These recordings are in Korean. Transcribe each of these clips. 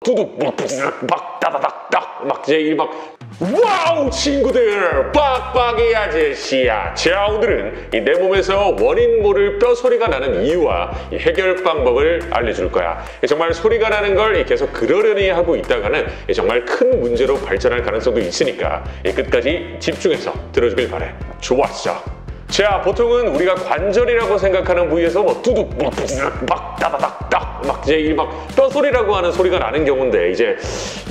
두둑 막 따다닥닥 막 이제 막 와우 친구들 빡빡이 아저씨야. 자, 오늘은 내 몸에서 원인 모를 뼈 소리가 나는 이유와 해결 방법을 알려줄 거야. 정말 소리가 나는 걸 계속 그러려니 하고 있다가는 정말 큰 문제로 발전할 가능성도 있으니까 끝까지 집중해서 들어주길 바래. 좋았어. 자, 보통은 우리가 관절이라고 생각하는 부위에서 뭐 두둑 막 따다닥닥 막 이제 막 뼈소리라고 하는 소리가 나는 경우인데, 이제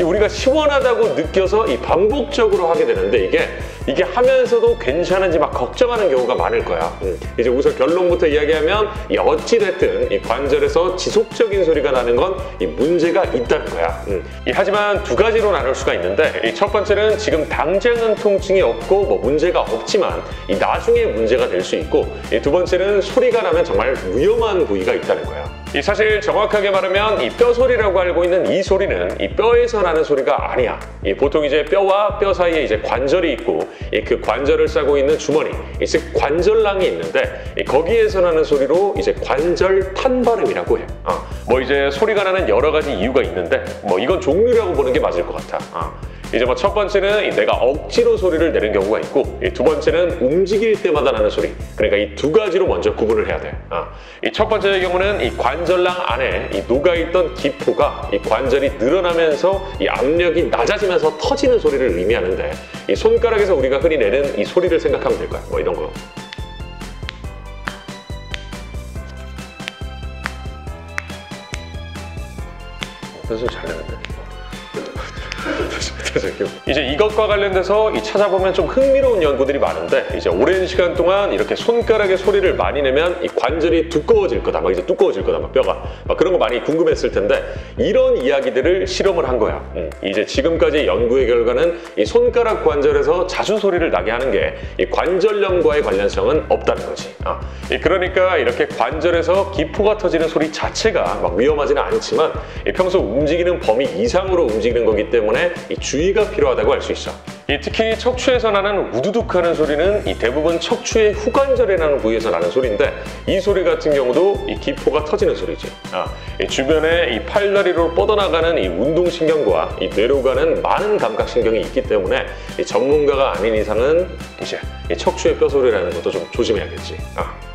우리가 시원하다고 느껴서 반복적으로 하게 되는데 이게 하면서도 괜찮은지 막 걱정하는 경우가 많을 거야. 이제 우선 결론부터 이야기하면 어찌됐든 이 관절에서 지속적인 소리가 나는 건 문제가 있다는 거야. 하지만 두 가지로 나눌 수가 있는데, 첫 번째는 지금 당장은 통증이 없고 뭐 문제가 없지만 나중에 문제가 될 수 있고, 두 번째는 소리가 나면 정말 위험한 부위가 있다는 거야. 사실 정확하게 말하면 이 뼈소리라고 알고 있는 이 소리는 이 뼈에서 나는 소리가 아니야. 보통 이제 뼈와 뼈 사이에 이제 관절이 있고 그 관절을 싸고 있는 주머니, 즉 관절낭이 있는데 거기에서 나는 소리로 이제 관절 탄발음이라고 해. 뭐 이제 소리가 나는 여러 가지 이유가 있는데 뭐 이건 종류라고 보는 게 맞을 것 같아. 이제 뭐 첫 번째는 내가 억지로 소리를 내는 경우가 있고, 두 번째는 움직일 때마다 나는 소리. 그러니까 이 두 가지로 먼저 구분을 해야 돼. 이 첫 번째의 경우는 이 관절낭 안에 녹아있던 기포가 이 관절이 늘어나면서 이 압력이 낮아지면서 터지는 소리를 의미하는데, 이 손가락에서 우리가 흔히 내는 이 소리를 생각하면 될 거야. 뭐 이런 거. 무슨 잘 내는데? 이제 이것과 관련돼서 찾아보면 좀 흥미로운 연구들이 많은데, 이제 오랜 시간 동안 이렇게 손가락에 소리를 많이 내면 이 관절이 두꺼워질 거다, 막 이제 두꺼워질 거다, 막 뼈가 막 그런 거 많이 궁금했을 텐데, 이런 이야기들을 실험을 한 거야. 이제 지금까지 연구의 결과는 이 손가락 관절에서 자주 소리를 나게 하는 게 이 관절염과의 관련성은 없다는 거지. 그러니까 이렇게 관절에서 기포가 터지는 소리 자체가 막 위험하지는 않지만 평소 움직이는 범위 이상으로 움직이는 거기 때문에 이 주의가 필요하다고 할 수 있어. 특히 척추에서 나는 우두둑하는 소리는 대부분 척추의 후관절에 나는 부위에서 나는 소리인데, 이 소리 같은 경우도 기포가 터지는 소리지. 주변에 팔다리로 뻗어나가는 운동신경과 뇌로 가는 많은 감각신경이 있기 때문에 전문가가 아닌 이상은 이제 척추의 뼈소리라는 것도 좀 조심해야겠지.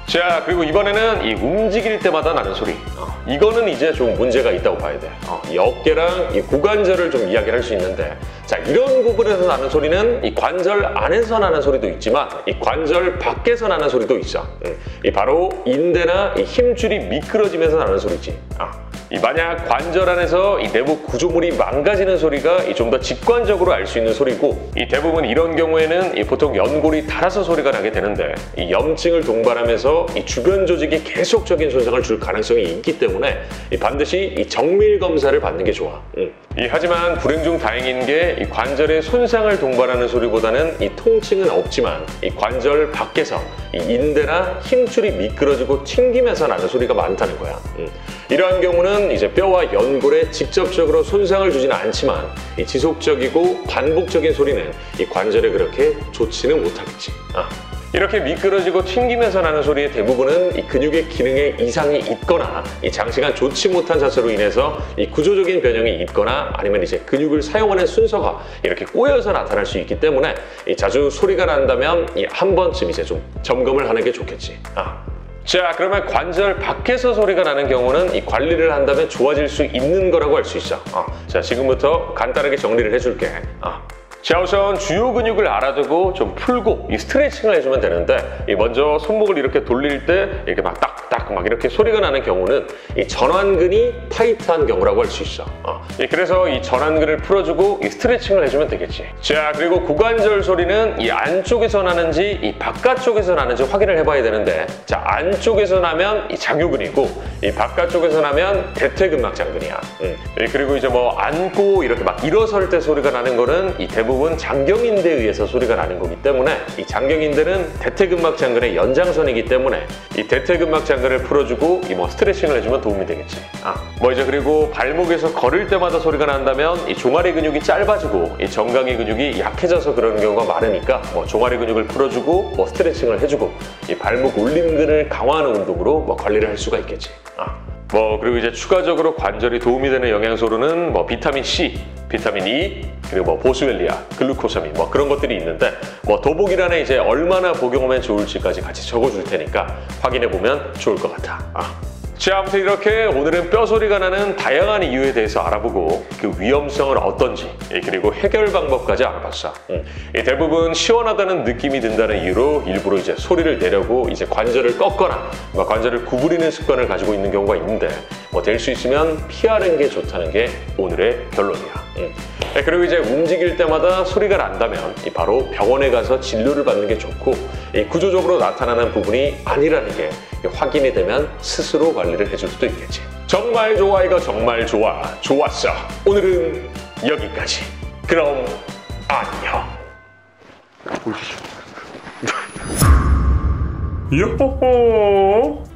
자, 그리고 이번에는 움직일 때마다 나는 소리. 이거는 이제 좀 문제가 있다고 봐야 돼. 이 어깨랑 고관절을 좀 이야기를 할 수 있는데, 자, 이런 부분에서 나는 소리는 이 관절 안에서 나는 소리도 있지만 이 관절 밖에서 나는 소리도 있어. 바로 인대나 힘줄이 미끄러지면서 나는 소리지. 만약 관절 안에서 내부 구조물이 망가지는 소리가 좀 더 직관적으로 알 수 있는 소리고, 대부분 이런 경우에는 보통 연골이 닳아서 소리가 나게 되는데, 염증을 동반하면서 주변 조직이 계속적인 손상을 줄 가능성이 있기 때문에 반드시 정밀 검사를 받는 게 좋아. 하지만 불행 중 다행인 게 관절의 손상을 동반하는 소리보다는 통증은 없지만 관절 밖에서 인대나 힘줄이 미끄러지고 튕기면서 나는 소리가 많다는 거야. 이러한 경우는 이제 뼈와 연골에 직접적으로 손상을 주지는 않지만 지속적이고 반복적인 소리는 관절에 그렇게 좋지는 못하겠지. 이렇게 미끄러지고 튕기면서 나는 소리의 대부분은 근육의 기능에 이상이 있거나 장시간 좋지 못한 자세로 인해서 구조적인 변형이 있거나, 아니면 이제 근육을 사용하는 순서가 이렇게 꼬여서 나타날 수 있기 때문에 자주 소리가 난다면 한 번쯤 이제 좀 점검을 하는 게 좋겠지. 자, 그러면 관절 밖에서 소리가 나는 경우는 관리를 한다면 좋아질 수 있는 거라고 할 수 있어. 자, 지금부터 간단하게 정리를 해줄게. 자, 우선 주요 근육을 알아두고 좀 풀고 스트레칭을 해주면 되는데, 먼저 손목을 이렇게 돌릴 때 이렇게 막 딱딱 막 이렇게 소리가 나는 경우는 전완근이 타이트한 경우라고 할 수 있어. 그래서 전완근을 풀어주고 스트레칭을 해주면 되겠지. 자, 그리고 고관절 소리는 안쪽에서 나는지 바깥쪽에서 나는지 확인을 해봐야 되는데, 자, 안쪽에서 나면 장요근이고 바깥쪽에서 나면 대퇴근막장근이야. 그리고 이제 뭐 앉고 이렇게 막 일어설 때 소리가 나는 거는 대부분 장경인대에 의해서 소리가 나는 거기 때문에 장경인대는 대퇴근막장근의 연장선이기 때문에 대퇴근막장근을 풀어주고 뭐 스트레칭을 해주면 도움이 되겠지. 뭐 이제 그리고 발목에서 걸을 때마다 소리가 난다면 종아리 근육이 짧아지고 정강이 근육이 약해져서 그러는 경우가 많으니까 뭐 종아리 근육을 풀어주고 뭐 스트레칭을 해주고 발목 올림근을 강화하는 운동으로 뭐 관리를 할 수가 있겠지. 그리고 이제 추가적으로 관절이 도움이 되는 영양소로는 비타민 C, 비타민 E, 그리고 보스웰리아, 글루코사민 그런 것들이 있는데 더보기란에 이제 얼마나 복용하면 좋을지까지 같이 적어줄 테니까 확인해 보면 좋을 것 같아. 자, 아무튼 이렇게 오늘은 뼈소리가 나는 다양한 이유에 대해서 알아보고 그 위험성은 어떤지 그리고 해결 방법까지 알아봤어. 대부분 시원하다는 느낌이 든다는 이유로 일부러 이제 소리를 내려고 이제 관절을 꺾거나 관절을 구부리는 습관을 가지고 있는 경우가 있는데 될 수 있으면 피하는 게 좋다는 게 오늘의 결론이야. 그리고 이제 움직일 때마다 소리가 난다면 바로 병원에 가서 진료를 받는 게 좋고 구조적으로 나타나는 부분이 아니라는 게 확인이 되면 스스로 관리를 해줄 수도 있겠지. 정말 좋아, 이거 정말 좋아. 좋았어. 오늘은 여기까지. 그럼 안녕. 요호호.